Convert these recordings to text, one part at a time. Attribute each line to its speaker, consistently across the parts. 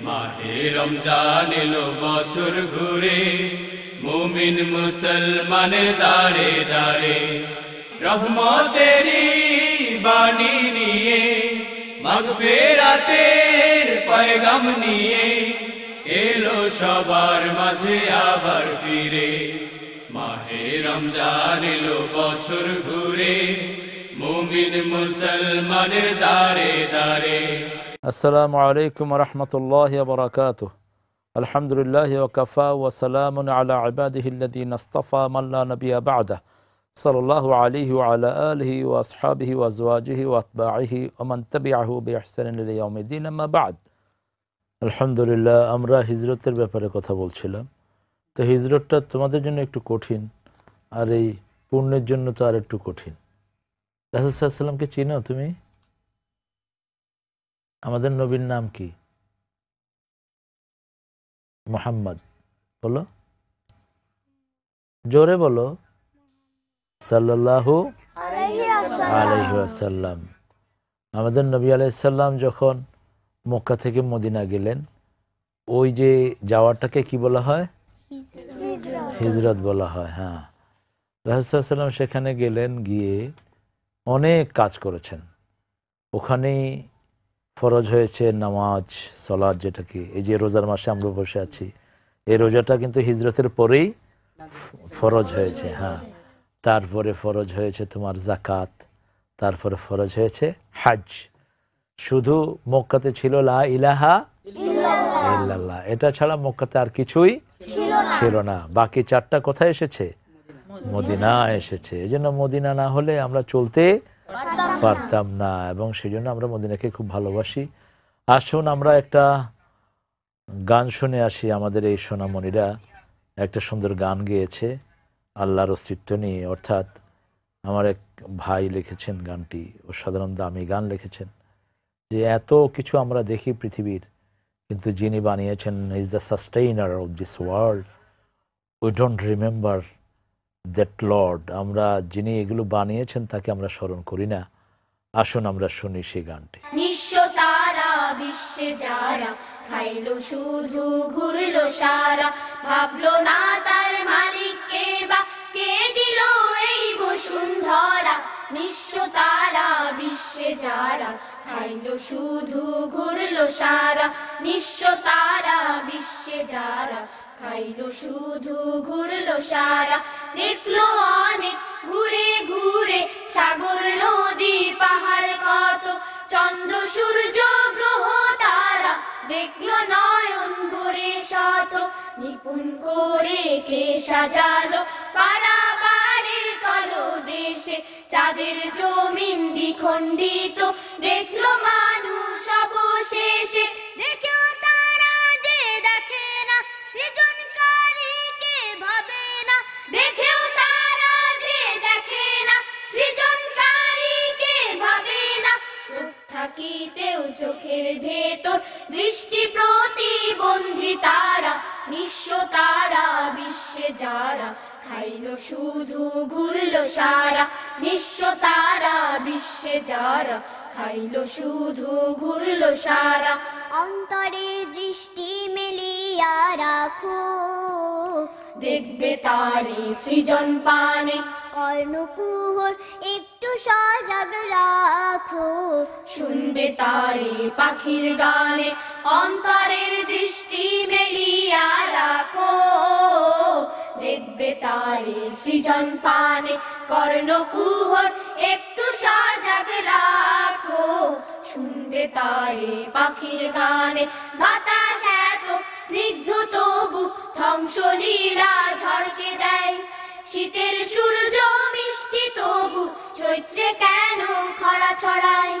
Speaker 1: মাহে রমজান এলো বছর ঘুরে, মুমিন মুসলমানের দারে দারে রহমতেরই বাণী নিয়ে, মাগফিরাতের পয়গাম নিয়ে এলো সবার মাঝে আবার ফিরে। মাহে রমজান এলো বছর ঘুরে, মুমিন মুসলমানের দারে দারে।
Speaker 2: আসসালামু আলাইকুম ওয়া রাহমাতুল্লাহি ওয়া বারাকাতুহু। আলহামদুলিল্লাহি ওয়া কাফা ওয়া সালামুন আলা ইবাদিহিল্লাযীনা ইসতাফা মান লা নাবিয়্যা বা'দা, সাল্লাল্লাহু আলাইহি ওয়া আলা আলিহি ওয়া আসহাবিহি ওয়া আজওয়াজিহি ওয়া আতবা'iহি ওয়া মান তাবি'আহু বিইহসানিন ইলা ইয়াউমিদ্দিন, আম্মা বা'দ। আলহামদুলিল্লাহ, আমরা হিজরতের ব্যাপারে কথা বলছিলাম। তো হিজরতটা তোমাদের জন্য একটু কঠিন, আর এই পুণ্যের জন্য তো আর একটু কঠিন। রাসূল সাল্লাল্লাহু আলাইহি ওয়াসাল্লামকে চিনো তুমি? আমাদের নবীর নাম কি? মুহাম্মদ। বলো, জোরে বলো। সাল্লাল্লাহু আলাইহি ওয়াসাল্লাম। আমাদের নবী আলাইহিস সালাম যখন মক্কা থেকে মদিনা গেলেন, ওই যে যাওয়াটাকে কি বলা হয়? হিজরত বলা হয়। হ্যাঁ, রাসূল সাল্লাল্লাহু আলাইহি ওয়াসাল্লাম সেখানে গেলেন, গিয়ে অনেক কাজ করেছেন। ওখানেই ফরজ হয়েছে নামাজ, সালাত, যেটাকে এই যে রোজার মাসে আমরা বসে আছি, এই রোজাটা কিন্তু হিজরতের পরেই ফরজ হয়েছে। হ্যাঁ, তারপরে ফরজ হয়েছে তোমার যাকাত, তারপরে ফরজ হয়েছে হজ। শুধু মক্কাতে ছিল লা ইলাহা ইল্লাল্লাহ, এটা ছাড়া মক্কাতে আর কিছুই ছিল না। বাকি চারটা কোথায় এসেছে? মদিনা এসেছে। এই জন্য মদিনা না হলে আমরা চলতে পারতাম না, এবং সেই জন্য আমরা মদিনাকে খুব ভালোবাসি। আসুন আমরা একটা গান শুনে আসি। আমাদের এই সোনামণিরা একটা সুন্দর গান গেয়েছে আল্লাহর অস্তিত্ব নিয়ে, অর্থাৎ আমার এক ভাই লিখেছেন গানটি, অসাধারণ দামি গান লিখেছেন, যে এত কিছু আমরা দেখি পৃথিবীর, কিন্তু যিনি বানিয়েছেন is the sustainer of this world, we don't remember that Lord. আমরা যিনি এগুলো বানিয়েছেন তাকে আমরা স্মরণ করি না। আসুন আমরা শুনি সেই গানটি।
Speaker 3: নিঃস্ব তারা বিশ্বে যারা খাইলো শুধু ঘুরলো সারা, ভাবলো না তার মালিক কে বা কে দিল এই বসুন্ধরা। নিঃস্ব তারা বিশ্বে যারা খাইলো শুধু ঘুরলো সারা, নিঃস্ব তারা বিশ্বে যারা খাইলো শুধু ঘুরলো সারা। দেখলো অনেক ঘুরে ঘুরে সাগর নদী পাহাড় কত, চন্দ্র সূর্য গ্রহ তারা দেখলো নয়ন ভরে শত। নিপুণ করে কে সাজালো পারাবারের তলদেশে, চাঁদের জমিন দ্বিখণ্ডিত দেখলো মানুষ অবশেষে। দেখেও তারা যে দেখে না, সৃজনকারীকে ভাবে না। দেখেও তারা যে দেখে না, সৃজনকারীকে ভাবে না। চোখ থাকিতেও চোখের ভেতর দৃষ্টি প্রতিবন্ধী তারা। নিঃস্ব তারা বিশ্বে যারা খাইলো শুধু ঘুরলো সারা, নিঃস্ব তারা বিশ্বে যারা খাইলো শুধু ঘুরলো সারা। অন্তরে দৃষ্টি মেলিয়া রাখো, দেখবে তারে সৃজন পানে। কর্ণকুহর একটু সজাগ রাখো, শুনবে তারে পাখির গানে। অন্তরের দৃষ্টি মেলিয়া রাখো, দেখবে তারে সৃজন পানে। কর্ণকুহর একটু সজাগ রাখো, শুনবে তারে পাখির গানে। বাতাস এত স্নিগ্ধ তবু ধ্বংসলীলা ঝড়কে দেয়, শীতের সূর্য মিষ্টি তবু চৈত্রে কেন খরা ছড়ায়।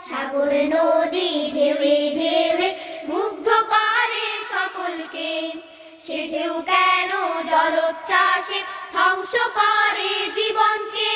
Speaker 3: সাগর নদী ঢেউে ঢেউে মুগ্ধ করে সকলকে, সে ঢেউ কেন জলোচ্ছ্বাসে ধ্বংস করে জীবনকে।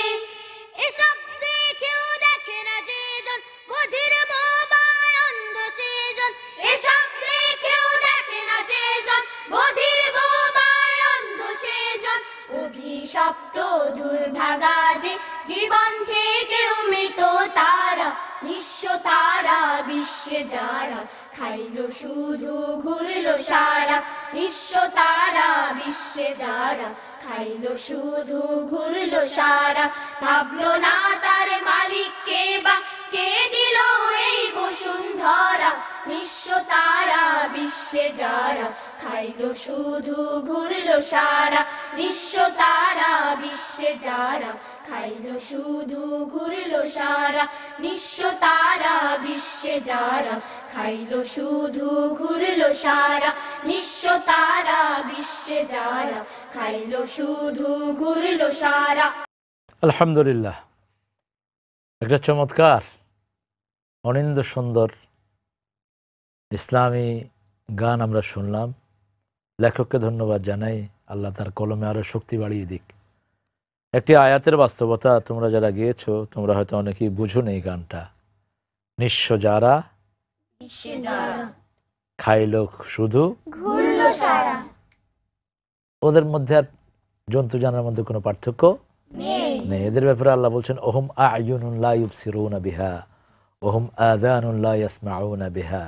Speaker 3: এসব দেখেও দেখে না যেজন, বধির বোবায় অন্ধ সেজন। এসব দেখেও দেখে না যেজন, বধির বোবায় অন্ধ সেজন। অভিশপ্ত দুর্ভাগা যে জীবন থেকেও মৃত তারা, নিঃস্ব তারা বিশ্বে যারা খাইলো শুধু ঘুরলো সারা বিশ্ব তারা বিশ্বে যারা খাইলো শুধু ঘুরলো সারা ভাবলো না তার মালিককে বা কে দিল এই বসুন্ধরা বিশ্ব তারা বিশ্বে যারা খাইলো শুধু ঘুরলো সারা বিশ্ব তারা বিশ্বে যারা খাইলো শুধু ঘুরলো সারা বিশ্ব তারা বিশ্বে যারা খাইলো শুধু ঘুরলো সারা বিশ্ব তারা বিশ্বে যারা খাইলো শুধু ঘুরলো সারা।
Speaker 2: আলহামদুলিল্লাহ, একটা চমৎকার অনিন্দ সুন্দর ইসলামী গান আমরা শুনলাম। লেখককে ধন্যবাদ জানাই, আল্লাহ তার কলমে আরো শক্তি বাড়িয়ে দিক। একটি আয়াতের বাস্তবতা তোমরা যারা গিয়েছো তোমরা হয়তো অনেকেই বুঝো না এই গানটা। নিঃস্ব যারা খাইলো শুধু
Speaker 3: ঘুরলো সারা,
Speaker 2: ওদের মধ্যে আর জন্তু জানার মধ্যে কোনো পার্থক্য নেই। এদের ব্যাপারে আল্লাহ বলছেন ওহুম আ'য়ুনুন লা ইউবসিরুনা বিহা ওহুম আযানুন লা ইয়াসমাউনা বিহা।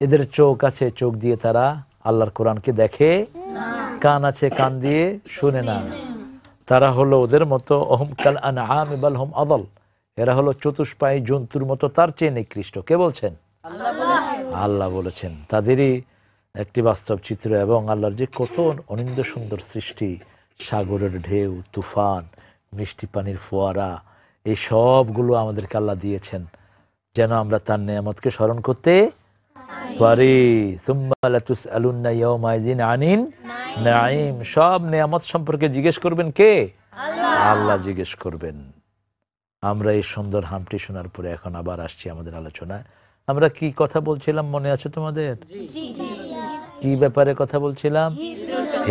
Speaker 2: এদের চোখ আছে, চোখ দিয়ে তারা আল্লাহর কোরআনকে দেখে, কান আছে, কান দিয়ে শুনে না। তারা হলো ওদের মতো ওহুম কাল আনআমি বাল হুম আদাল, এরা হলো চতুষ্পায়ী জন্তুর মতো, তার চেয়ে নিকৃষ্ট। কে বলছেন? আল্লাহ বলেছেন। তাদেরই একটি বাস্তব চিত্র। এবং আল্লাহর যে কত অনিন্দ সুন্দর সৃষ্টি, সাগরের ঢেউ, তুফান, মিষ্টি পানির ফোয়ারা, এই সবগুলো আমাদেরকে আল্লাহ দিয়েছেন যেন আমরা তার নেয়ামতকে স্মরণ করতে পারি। সুম্মা লাতুসআলুন্না ইয়াওমাইযিন আনিন নাঈম। সব নেয়ামত সম্পর্কে জিজ্ঞেস করবেন কে? আল্লাহ জিজ্ঞেস করবেন। আমরা এই সুন্দর হামটি শোনার পরে এখন আবার আসছি আমাদের আলোচনায়। আমরা কি কথা বলছিলাম মনে আছে তোমাদের? কি ব্যাপারে কথা বলছিলাম?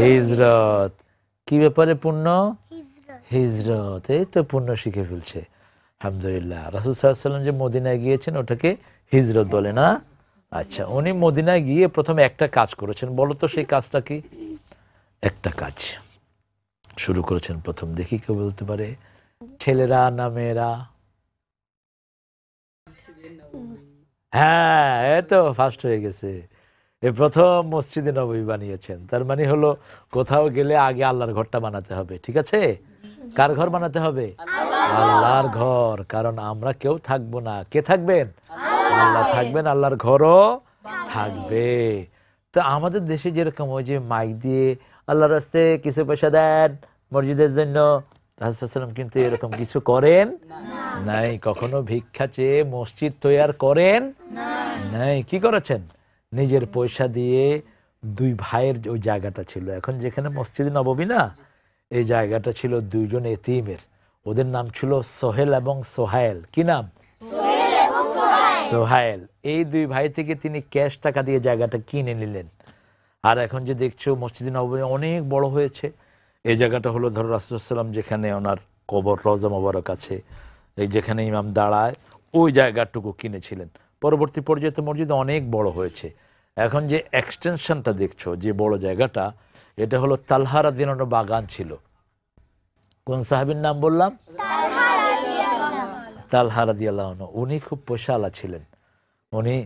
Speaker 2: হিজরত। কি ব্যাপারে? পুণ্য হিজরত। এই তো পুণ্য শিখে ফেলছে, আলহামদুলিল্লাহ। রাসূল সাল্লাল্লাহু আলাইহি ওয়াসাল্লাম যে মদিনায় গিয়েছেন ওটাকে হিজরত বলে না? আচ্ছা, উনি মদিনায় গিয়ে প্রথমে একটা কাজ করেছেন। বলো তো সেই কাজটা কি? একটা কাজ শুরু করেছেন প্রথম। দেখি কেউ বলতে পারে? ছেলেরা না মেয়েরা? হ্যাঁ, এই তো ফার্স্ট হয়ে গেছে। এই প্রথম মসজিদে নববী বানিয়েছেন। তার মানে হলো কোথাও গেলে আগে আল্লাহর ঘরটা বানাতে হবে। ঠিক আছে? কার ঘর বানাতে হবে? আল্লাহর ঘর। কারণ আমরা কেউ থাকবো না। কে থাকবেন? আল্লাহ থাকবেন, আল্লাহর ঘরও থাকবে। তো আমাদের দেশে যেরকম ওই যে মাইক দিয়ে আল্লাহর রাস্তায় কিছু পয়সা দেন মসজিদের জন্য, রাসূল সাল্লাল্লাহু আলাইহি ওয়াসাল্লাম কিন্তু এরকম কিছু করেন নাই। কখনো ভিক্ষা চেয়ে মসজিদ তৈয়ার করেন নাই। কি করেছেন? নিজের পয়সা দিয়ে দুই ভাইয়ের ওই জায়গাটা ছিল, এখন যেখানে মসজিদ নববী না, এই জায়গাটা ছিল দুইজন এতিমের। ওদের নাম ছিল সোহেল এবং সোহাইল। কি নাম? সোহাইল। এই দুই ভাই থেকে তিনি ক্যাশ টাকা দিয়ে জায়গাটা কিনে নিলেন। আর এখন যে দেখছো মসজিদ নববী অনেক বড় হয়েছে। এই জায়গাটা হলো ধরো রাসূল সাল্লাল্লাহু আলাইহি ওয়াসাল্লাম যেখানে ওনার কবর, রওজা মোবারক আছে, এই যেখানে ইমাম দাঁড়ায়, ওই জায়গাটুকু কিনেছিলেন। পরবর্তী পর্যায়ে তো মসজিদ অনেক বড় হয়েছে। এখন যে এক্সটেনশনটা দেখছো, যে বড় জায়গাটা, এটা হলো তালহা রাদিয়াল্লাহু আনহু বাগান ছিল। কোন সাহাবীর নাম বললাম? তালহা রাদিয়াল্লাহু আনহু। উনি খুব পয়সাওয়ালা ছিলেন, উনি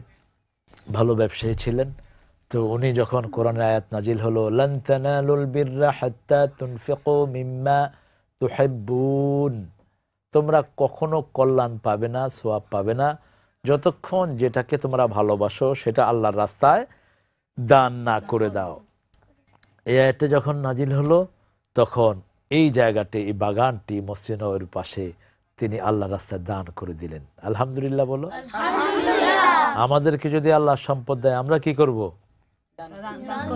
Speaker 2: ভালো ব্যবসায়ী ছিলেন। তো উনি যখন কোরআনের আয়াত নাজিল হলো লান তানালুল বিররা হাত্তা তুনফিকু মিম্মা তুহিব্বুন, তোমরা কখনো কল্যাণ পাবে না, সওয়াব পাবে না যতক্ষণ যেটাকে তোমরা ভালোবাসো সেটা আল্লাহর রাস্তায় দান না করে দাও। এই আয়াতটা যখন নাজিল হলো তখন এই জায়গাটি, এই বাগানটি মসজিদ নববীর পাশে তিনি আল্লাহর রাস্তায় দান করে দিলেন। আলহামদুলিল্লাহ বলো। আমাদেরকে যদি আল্লাহ সম্পদ দেয় আমরা কি করব?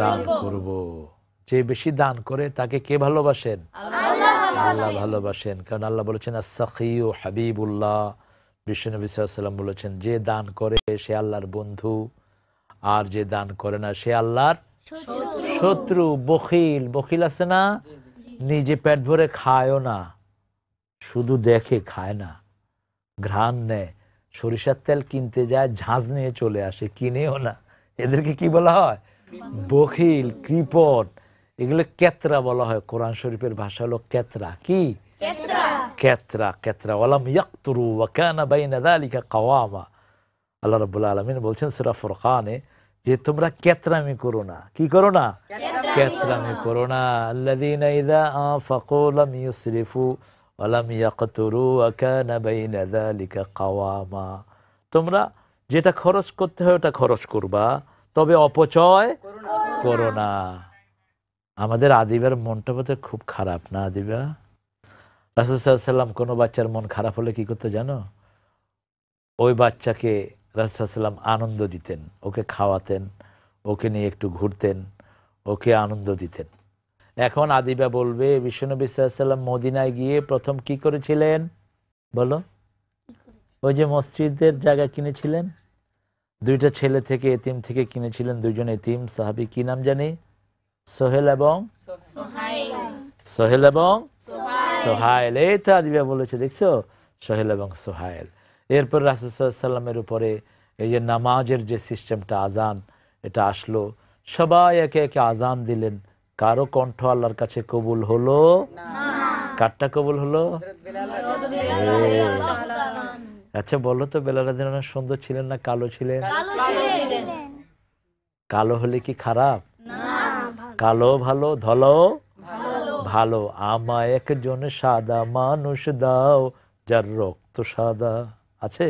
Speaker 2: দান করব। যে বেশি দান করে তাকে কে ভালোবাসেন? আল্লাহ ভালোবাসেন। কারণ আল্লাহ বলেছেন আস-সাখিয়ু হাবিবুল্লাহ। বিশ্বনবী সাল্লাল্লাহু আলাইহি ওয়াসাল্লাম বলেছেন যে দান করে সে আল্লাহর বন্ধু, আর যে দান করে না সে আল্লাহর শত্রু। বখিল, বখিল আছে না, নিজে পেট ভরে খায়ও না, শুধু দেখে, খায় না, ঘ্রাণ নেয়। সরিষার তেল কিনতে যায়, ঝাঁজ নিয়ে চলে আসে, কিনেও না। এদেরকে কি বলা হয়? বখিল, কৃপণ। এগুলো কেতরা বলা হয়। কোরআন শরীফের ভাষা হলো কেতরা। কি? কেতরা। কেতরা। ওয়ালাম ইয়াকতুরু ওয়া কানা বাইনা যালিকা কাওয়ামা। আল্লাহ রাব্বুল আলামিন বলছেন সূরা ফুরকানে যে তোমরা কেতরামি করো না। কি করো না? কেতরামি করো না। আল্লাযীনা ইযা আনফাকু লাম ইউসরিফু ওয়া লাম ইয়াকতুরু ওয়া কানা বাইনা যালিকা কাওয়ামা। তোমরা যেটা খরচ করতে হয় ওটা খরচ করবা, তবে অপচয় করো না। আমাদের আদিবার মনটা বোধহয় খুব খারাপ না? আদিবা, রাসূল সাল্লাল্লাহু আলাইহি ওয়াসাল্লাম কোনো বাচ্চার মন খারাপ হলে কি করতে জানো? ওই বাচ্চাকে রাসূল সাল্লাল্লাহু আলাইহি ওয়াসাল্লাম আনন্দ দিতেন, ওকে খাওয়াতেন, ওকে নিয়ে একটু ঘুরতেন, ওকে আনন্দ দিতেন। এখন আদিবা বলবে বিশ্বনবী সাল্লাল্লাহু আলাইহি ওয়াসাল্লাম মদিনায় গিয়ে প্রথম কি করেছিলেন বলো? ওই যে মসজিদের জায়গা কিনেছিলেন, দুইটা ছেলে থেকে এতিম থেকে কিনেছিলেন, দুইজন এতিম সাহাবী। কি নাম জানি? সোহেল এবং সোহাইল। এই তো আদিবা বলেছে, দেখছো, সোহেল এবং সোহাইল। এরপর রাসূল সাল্লাল্লাহু আলাইহি ওয়াসাল্লামের উপরে এই যে নামাজের যে সিস্টেমটা, আজান, এটা আসলো। সবাই একে একে আজান দিলেন। কারো কণ্ঠ আল্লাহর কাছে কবুল হলো না। কারটা কবুল হলো? আচ্ছা বলো তো, বেলাল রাদিয়াল্লাহু আনহু সুন্দর ছিলেন না কালো ছিলেন? কালো হলে কি খারাপ? কালো ভালো, ধলো ভালো। আমায় একজন সাদা মানুষ দাও যার রক্ত সাদা। আছে?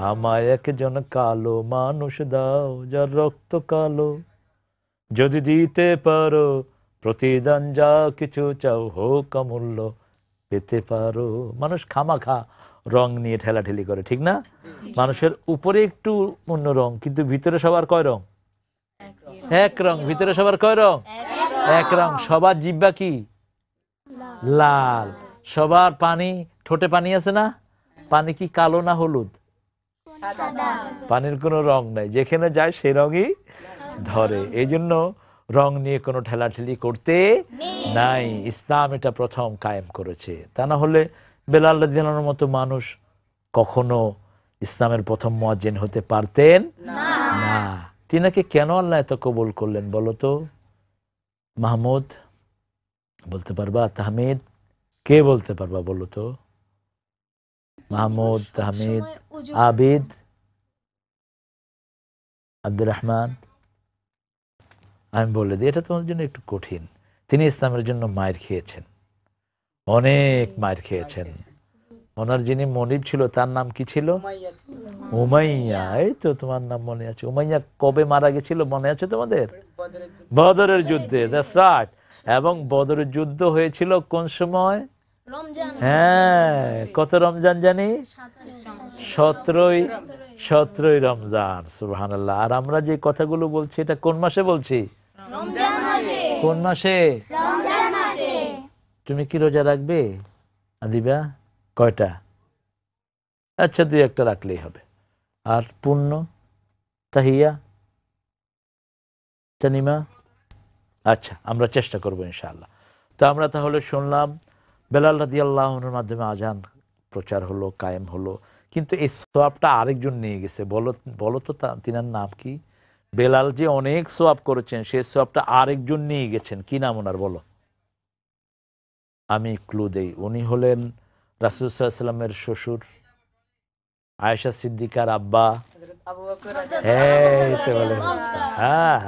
Speaker 2: আমায় একজন কালো মানুষ দাও যার রক্ত কালো, যদি দিতে পারো প্রতিদান যা কিছু চাও হোক অমূল্য পেতে পারো। মানুষ খামাখা রং নিয়ে ঠেলাঠেলি করে, ঠিক না? মানুষের উপরে একটু অন্য রং, কিন্তু ভিতরে সবার কয় রং? এক রং। ভিতরে সবার কয় রং? এক রং। সবার জিহ্বা কি? লাল। সবার পানি, ঠোঁটে পানি আছে না? পানি কি কালো না হলুদ? পানির কোনো রং নাই, যেখানে যায় সেই রঙই ধরে। এই জন্য রং নিয়ে কোনো ঠেলাঠেলি করতে নাই। ইসলাম এটা প্রথম কায়েম করেছে। তা না হলে বেলাল রাদিয়াল্লাহু আনহুর মতো মানুষ কখনো ইসলামের প্রথম মুয়াজ্জিন হতে পারতেন না। তিনাকে কেন আল্লাহ এত কবুল করলেন বলো তো? মাহমুদ বলতে পারবা? তাহমিদ কে বলতে পারবা বলো তো? মাহমুদ, তাহমিদ, আবিদ, আব্দুর রহমান। আমি বলে দিই, এটা তোমার জন্য একটু কঠিন। তিনি ইসলামের জন্য মায়ের খেয়েছেন, অনেক মায়ের খেয়েছেন। ওনার যিনি মনিব ছিল তার নাম কি ছিল? উমাইয়া। এই তো তোমার নাম মনে আছে। উমাইয়া কবে মারা গেছিল মনে আছে তোমাদের? বদরের যুদ্ধে। That's right. এবং বদরের যুদ্ধ হয়েছিল কোন সময়? হ্যাঁ, কত রমজান জানি? 17ই রমজান। সুবহানাল্লাহ। আর আমরা যে কথাগুলো বলছি এটা কোন মাসে বলছি? কোন মাসে? তুমি কি রোজা রাখবে আদিবা? কয়টা? আচ্ছা, 2-1টা রাখলেই হবে। আর পূর্ণ তাহিয়া, তানিমা? আচ্ছা, আমরা চেষ্টা করবো ইনশাআল্লাহ। তো আমরা তাহলে শুনলাম বেলাল রাদিয়াল্লাহু আনহুর মাধ্যমে আজান প্রচার হলো, কায়েম হলো। কিন্তু এই সওয়াবটা আরেকজন নিয়ে গেছে। বলো তো তিনার নাম কি? বেলাল যে অনেক সওয়াব করেছেন, সেই সওয়াবটা আরেকজন নিয়ে গেছেন। কি নাম ওনার বলো? আমি ক্লু দেই। উনি হলেন রাসূল সাল্লাল্লাহু আলাইহি ওয়াসাল্লামের শ্বশুর, আয়েশা সিদ্দিকার আব্বা। হ্যাঁ,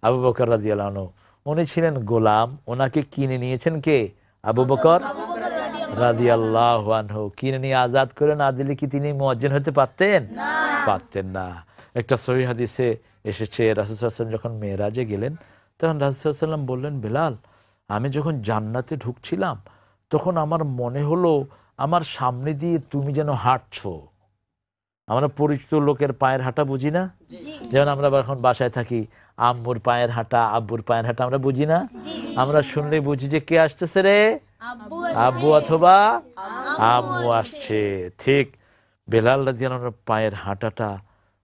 Speaker 2: আবু বকর রাদিয়াল্লাহু আনহু। উনি ছিলেন গোলাম, ওনাকে কিনে নিয়েছেন কে? আবু বকর রাদিয়াল্লাহু আনহু। কিনে নিয়ে আজাদ করে না দিলে কি তিনি মুয়াজ্জিন হতে পারতেন? পারতেন না। একটা সহিহ হাদিসে এসেছে, রাসূল সাল্লাল্লাহু আলাইহি ওয়াসাল্লাম যখন মেরাজে গেলেন, তখন রাসূল সাল্লাল্লাহু আলাইহি ওয়াসাল্লাম বললেন, বেলাল, আমি যখন জান্নাতে ঢুকছিলাম তখন আমার মনে হলো আমার সামনে দিয়ে তুমি যেন হাঁটছো। আমরা পরিচিত লোকের পায়ের হাঁটা বুঝি না? যেমন আমরা এখন বাসায় থাকি, আম্মুর পায়ের হাঁটা, আব্বুর পায়ের হাঁটা আমরা বুঝি না? আমরা শুনলে বুঝি যে কে আসতেছে রে, আব্বু অথবা আম্মু আসছে। ঠিক বেলাল রাদিয়াল্লাহু আনহুর পায়ের হাঁটাটা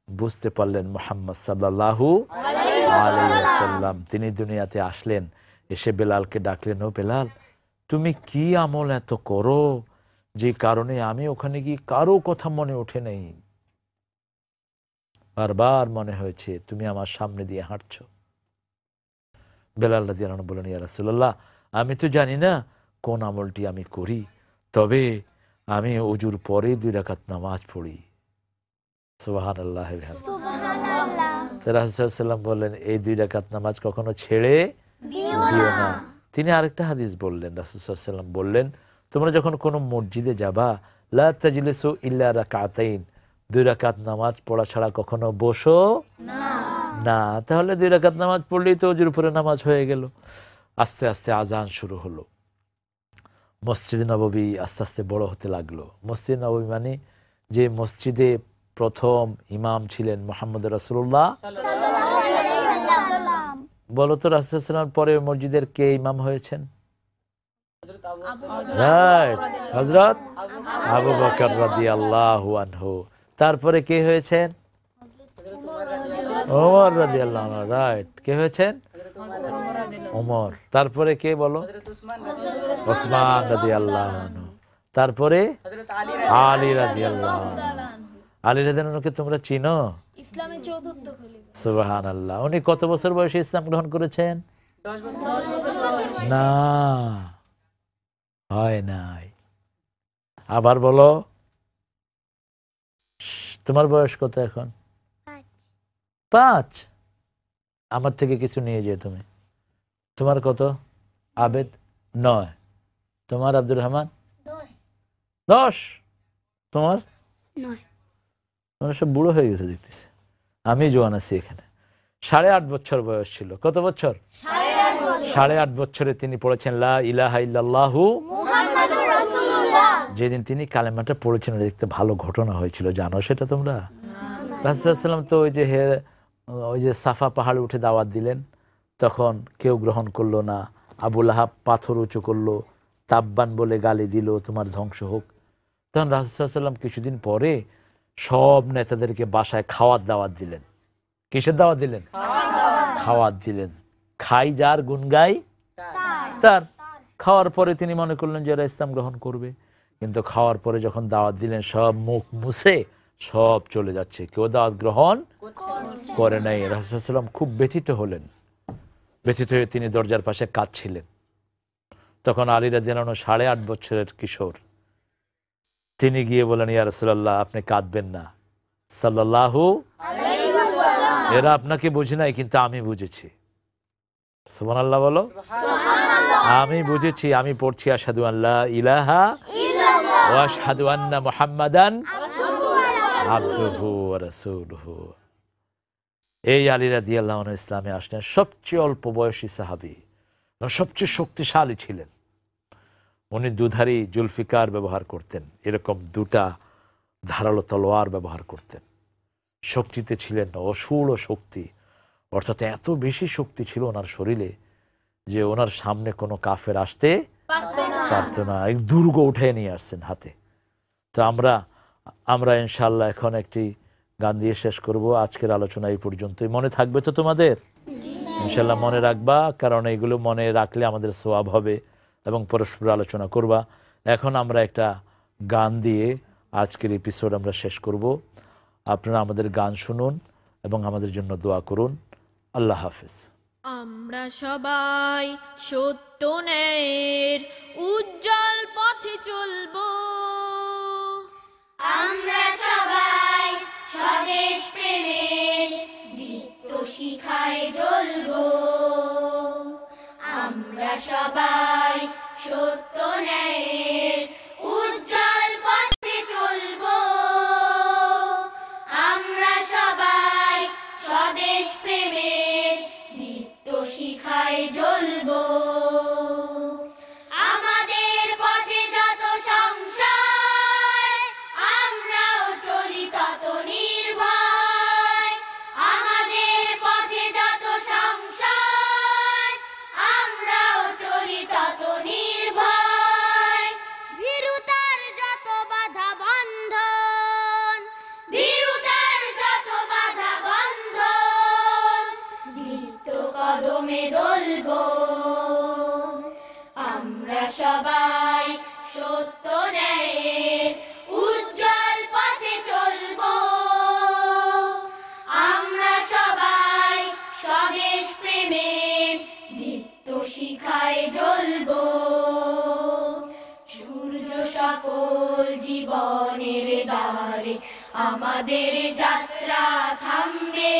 Speaker 2: বুঝতে পারলেন মুহাম্মদ সাল্লাল্লাহু আলাইহি ওয়াসাল্লাম। তিনি দুনিয়াতে আসলেন, এসে বেলালকে ডাকলেন, ও বেলাল, তুমি কি আমল এত করো যে কারণে আমি ওখানে গিয়ে কারো কথা মনে ওঠে নাই। বারবার মনে হয়েছে তুমি আমার সামনে দিয়ে হাঁটছো। বেলাল রাদিয়াল্লাহু আনহু বললেন, ইয়া রাসূলুল্লাহ, আমি তো জানি না কোন আমলটি আমি করি, তবে আমি ওযুর পরে 2 রাকাত নামাজ পড়ি। সুবহানাল্লাহ। রাসূল সাল্লাল্লাহু আলাইহি ওয়াসাল্লাম বললেন এই 2 রাকাত নামাজ কখনো ছেড়ে দিও না। তিনি আরেকটা হাদিস বললেন, রাসূল সাল্লাল্লাহু আলাইহি ওয়াসাল্লাম বললেন তোমরা যখন কোনো মসজিদে যাবা লা তাজলিসু ইল্লা রাকাতাইন, 2 রাকাত নামাজ পড়া ছাড়া কখনো বসো না। তাহলে 2 রাকাত নামাজ পড়লেই তো ওজুর উপরে নামাজ হয়ে গেল। আস্তে আস্তে আজান শুরু হলো, মসজিদ নববী আস্তে আস্তে বড় হতে লাগলো। মসজিদ নববী মানে যে মসজিদে প্রথম ইমাম ছিলেন মুহাম্মদ রাসূলুল্লাহ, বলো তো রাসূল সাল্লাল্লাহু আলাইহি ওয়াসাল্লাম পরে মসজিদের কে ইমাম হয়েছেন? রাইট, হযরত আবু বকর রাদিয়াল্লাহু আনহু। তারপরে কে হয়েছেন? ওমর রাদিয়াল্লাহু আনহু। রাইট, কে হয়েছেন? ওমর। তারপরে কে বলো? ওসমান রাদিয়াল্লাহু আনহু। তারপরে আলী রাদিয়াল্লাহু আনহু। আলী রাদিয়াল্লাহু আনহুকে তোমরা চিনো?
Speaker 3: ইসলামের চতুর্থ খলিফা।
Speaker 2: সুবহানাল্লাহ। উনি কত বছর বয়সে ইসলাম গ্রহণ করেছেন?
Speaker 3: 10 বছর।
Speaker 2: না, হয় নাই। আবার বলো, তোমার বয়স কত এখন? 5। আমার থেকে কিছু নিয়ে যেও তুমি। তোমার কত? আবেদ 9। তোমার আব্দুর রহমান 10। তোমার
Speaker 3: 9।
Speaker 2: তোমরা সব বুড়ো হয়ে গেছে দেখতেছি। আমি জোয়ান আছি এখানে। 8.5 বছর বয়স ছিল। কত বছর? 8.5 বছরে তিনি পড়েছেন লা ইলাহা ইল্লাল্লাহু
Speaker 3: মুহাম্মাদুর রাসূলুল্লাহ।
Speaker 2: যেদিন তিনি কালেমাটা পড়েছেন দেখতে ভালো ঘটনা হয়েছিল, জানো সেটা তোমরা? রাসূল সাল্লাল্লাহু আলাইহি ওয়াসাল্লাম তো ওই যে সাফা পাহাড়ে উঠে দাওয়াত দিলেন, তখন কেউ গ্রহণ করলো না। আবু লাহাব পাথর উঁচু করলো, তাব্বান বলে গালি দিল, তোমার ধ্বংস হোক। তখন রাসূল সাল্লাল্লাহু আলাইহি ওয়াসাল্লাম কিছুদিন পরে সব নেতাদেরকে বাসায় খাওয়ার দাওয়াত দিলেন। কিসের দাওয়াত দিলেন? খাওয়ার দিলেন। খাই যার গুণ গাই তার। খাওয়ার পরে তিনি মনে করলেন যে এরা ইসলাম গ্রহণ করবে, কিন্তু খাওয়ার পরে যখন দাওয়াত দিলেন সব মুখ মুছে সব চলে যাচ্ছে, কেউ দাওয়াত গ্রহণ করে নাই। রাসূল সাল্লাল্লাহু আলাইহি ওয়াসাল্লাম খুব ব্যথিত হলেন। ব্যথিত হয়ে তিনি দরজার পাশে কাঁদছিলেন। তখন আলী রাদিয়াল্লাহু আনহু 8.5 বছরের কিশোর, তিনি গিয়ে বলেন ইয়া রাসূলুল্লাহ আপনি কাঁদবেন না, সাল্লাল্লাহু আলাইহি ওয়াসাল্লাম এরা আপনাকে বুঝে নাই কিন্তু আমি বুঝেছি। সুবহানাল্লাহ বলো। আমি বুঝেছি, আমি পড়ছি আশহাদু আল্লা ইলাহা ইল্লাল্লাহ ওয়া আশহাদু আন্না মুহাম্মাদান আবদুহু ওয়া রাসূলুহু। এই আলী রাদিয়াল্লাহু আনহু ইসলামে আসলেন সবচেয়ে অল্প বয়সী সাহাবী, সবচেয়ে শক্তিশালী ছিলেন। উনি দুধারী জুলফিকার ব্যবহার করতেন, এরকম 2টা ধারালো তলোয়ার ব্যবহার করতেন। শক্তিতে ছিলেন অসূড় শক্তি, অর্থাৎ এত বেশি শক্তি ছিল ওনার শরীরে যে ওনার সামনে কোনো কাফের আসতে পারত না। এক দুর্গ উঠে নিয়ে আসছেন হাতে। তো আমরা ইনশাআল্লাহ এখন একটি গান দিয়ে শেষ করব। আজকের আলোচনা এই পর্যন্তই। মনে থাকবে তো তোমাদের? ইনশাআল্লাহ মনে রাখবা, কারণ এগুলো মনে রাখলে আমাদের সওয়াব হবে এবং পরস্পর আলোচনা করবা। এখন আমরা একটা গান দিয়ে আজকের এপিসোড আমরা শেষ করব। আপনারা আমাদের গান শুনুন এবং আমাদের জন্য দোয়া করুন। আল্লাহ হাফেজ।
Speaker 3: আমরা সবাই সত্য ন্যায়ের উজ্জ্বল পথে চলবো। আমরা সবাই স্বদেশ প্রেমের দীপ্ত শিখায় জ্বলবো। আমরা সবাই সত্য ন্যায়ের উজ্জ্বল পথে চলবো। আমরা সবাই স্বদেশ প্রেমের দীপ্ত শিখায় জ্বলবো। আমাদের পথে যত সংশয় আমরাও চলি তত নির্ভয়। আমাদের পথে যত সংশয় আমরাও চলি তত নির্ভয়। ভীরুতার যত বাধা বন্ধন, ভীরুতার যত বাধা বন্ধন দীপ্ত কদমে দলবো। আমরা সবাই সত্য ন্যায়ের উজ্জ্বল পথে চলবো। আমরা সবাই স্বদেশ প্রেমের দীপ্ত শিখায় জ্বলবো। সূর্য সফল জীবনের দ্বারে আমাদের যাত্রা থামবে।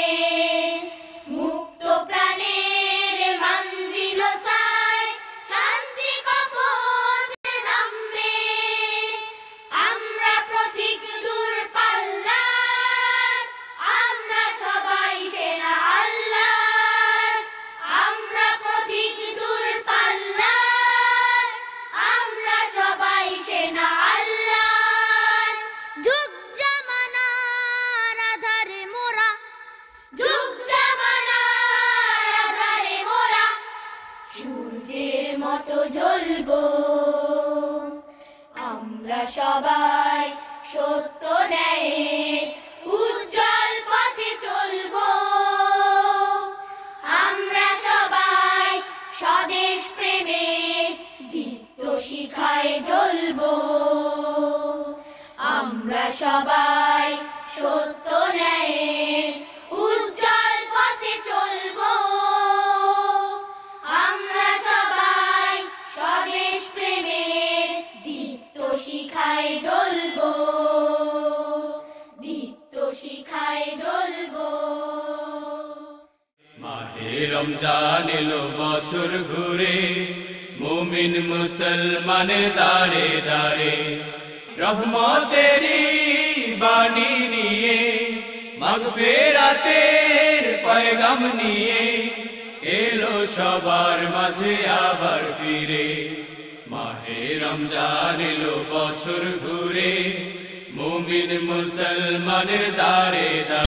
Speaker 3: জ্বলবো আমরা সবাই সত্য ন্যায়ের উজ্জ্বল পথে চলবো আমরা সবাই স্বদেশ প্রেমের দীপ্ত শিখায় জ্বলবো দীপ্ত শিখায় জ্বলবো
Speaker 1: মাহে রমজান এলো বছর ঘুরে মুমিন মুসলমানের দারে দারে রহমতেরই বাণী নিয়ে মাগফিরাতের পয়গাম নিয়ে এলো সবার মাঝে আবার ফিরে মাহে রমজান এলো বছর ঘুরে মুমিন মুসলমানের দারে দারে